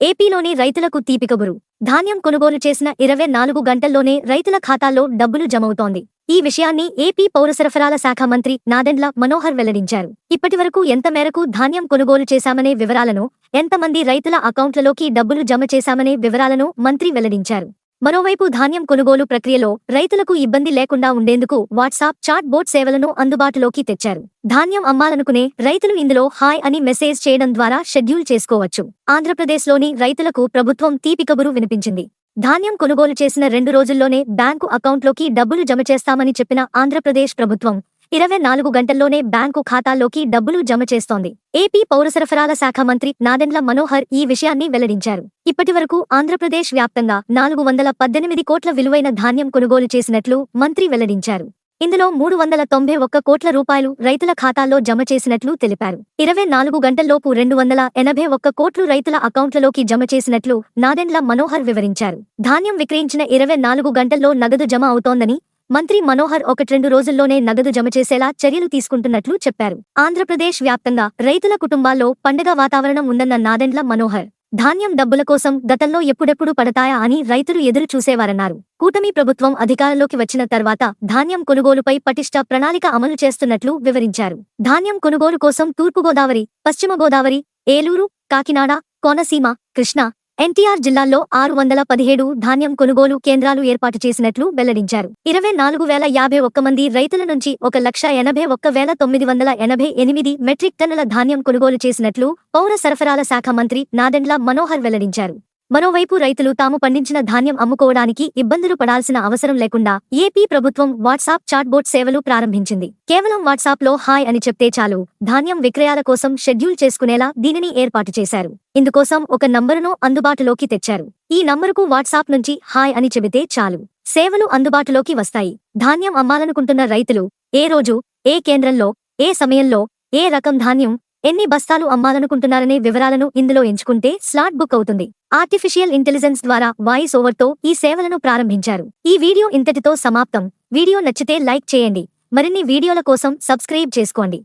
ఏపీలోని రైతులకు తీపి కబురు. ధాన్యం కొనుగోలు చేసిన 24 గంటల్లోనే రైతుల ఖాతాల్లో డబ్బులు జమవుతోంది. ఈ విషయాన్ని ఏపీ పౌరసరఫరాల శాఖ మంత్రి నాదెండ్ల మనోహర్ వెల్లడించారు. ఇప్పటివరకు ఎంత మేరకు ధాన్యం కొనుగోలు చేశామనే వివరాలను, ఎంతమంది రైతుల అకౌంట్లలోకి డబ్బులు జమ చేశామనే వివరాలను మంత్రి వెల్లడించారు. మరోవైపు ధాన్యం కొనుగోలు ప్రక్రియలో రైతులకు ఇబ్బంది లేకుండా ఉండేందుకు వాట్సాప్ చాట్ బోట్ సేవలను అందుబాటులోకి తెచ్చారు. ధాన్యం అమ్మాలనుకునే రైతులు ఇందులో హాయ్ అని మెసేజ్ చేయడం ద్వారా షెడ్యూల్ చేసుకోవచ్చు. ఆంధ్రప్రదేశ్లోని రైతులకు ప్రభుత్వం తీపి కబురు వినిపించింది. ధాన్యం కొనుగోలు చేసిన 2 రోజుల్లోనే బ్యాంకు అకౌంట్లోకి డబ్బులు జమ చేస్తామని చెప్పిన ఆంధ్రప్రదేశ్ ప్రభుత్వం 24 గంటల్లోనే బ్యాంకు ఖాతాల్లోకి డబ్బులు జమ చేస్తోంది. ఏపీ పౌరసరఫరాల శాఖ మంత్రి నాదెండ్ల మనోహర్ ఈ విషయాన్ని వెల్లడించారు. ఇప్పటివరకు ఆంధ్రప్రదేశ్ వ్యాప్తంగా 418 కోట్ల విలువైన ధాన్యం కొనుగోలు చేసినట్లు మంత్రి వెల్లడించారు. ఇందులో 391 కోట్ల రూపాయలు రైతుల ఖాతాల్లో జమ చేసినట్లు తెలిపారు. 24 గంటల్లోపు 281 కోట్లు రైతుల అకౌంట్లలోకి జమ చేసినట్లు నాదెండ్ల మనోహర్ వివరించారు. ధాన్యం విక్రయించిన 24 గంటల్లో నగదు జమ అవుతోందని మంత్రి మనోహర్ 1-2 రోజుల్లోనే నగదు జమ చేసేలా చర్యలు తీసుకుంటున్నట్లు చెప్పారు. ఆంధ్రప్రదేశ్ వ్యాప్తంగా రైతుల కుటుంబాల్లో పండుగ వాతావరణం ఉందన్న నాదెండ్ల మనోహర్, ధాన్యం డబ్బుల కోసం గతంలో ఎప్పుడెప్పుడు పడతాయా అని రైతులు ఎదురు చూసేవారన్నారు. కూటమి ప్రభుత్వం అధికారంలోకి వచ్చిన తర్వాత ధాన్యం కొనుగోలుపై పటిష్ట ప్రణాళిక అమలు చేస్తున్నట్లు వివరించారు. ధాన్యం కొనుగోలు కోసం తూర్పుగోదావరి, పశ్చిమ గోదావరి, ఏలూరు, కాకినాడ, కోనసీమ, కృష్ణా, ఎన్టీఆర్ జిల్లాల్లో 617 ధాన్యం కొనుగోలు కేంద్రాలు ఏర్పాటు చేసినట్లు వెల్లడించారు. 24,051 మంది రైతుల నుంచి 1,81,988 మెట్రిక్ టన్నుల ధాన్యం కొనుగోలు చేసినట్లు పౌర సరఫరాల శాఖ మంత్రి నాదెండ్ల మనోహర్ వెల్లడించారు. మరోవైపు రైతులు తాము పండించిన ధాన్యం అమ్ముకోవడానికి ఇబ్బందులు పడాల్సిన అవసరం లేకుండా ఏపీ ప్రభుత్వం వాట్సాప్ చాట్బోట్ సేవలు ప్రారంభించింది. కేవలం వాట్సాప్లో హాయ్ అని చెప్తే చాలు, ధాన్యం విక్రయాల కోసం షెడ్యూల్ చేసుకునేలా దీనిని ఏర్పాటు చేశారు. ఇందుకోసం ఒక నంబరును అందుబాటులోకి తెచ్చారు. ఈ నంబరుకు వాట్సాప్ నుంచి హాయ్ అని చెబితే చాలు, సేవలు అందుబాటులోకి వస్తాయి. ధాన్యం అమ్మాలనుకుంటున్న రైతులు ఏ రోజు, ఏ కేంద్రంలో, ఏ సమయంలో, ఏ రకం ధాన్యం, ఎన్ని బస్తాలు అమ్మాలనుకుంటున్నారనే వివరాలను ఇందులో ఎంచుకుంటే స్లాట్ బుక్ అవుతుంది. ఆర్టిఫిషియల్ ఇంటెలిజెన్స్ ద్వారా వాయిస్ ఓవర్తో ఈ సేవలను ప్రారంభించారు. ఈ వీడియో ఇంతటితో సమాప్తం. వీడియో నచ్చితే లైక్ చేయండి. మరిన్ని వీడియోల కోసం సబ్స్క్రైబ్ చేసుకోండి.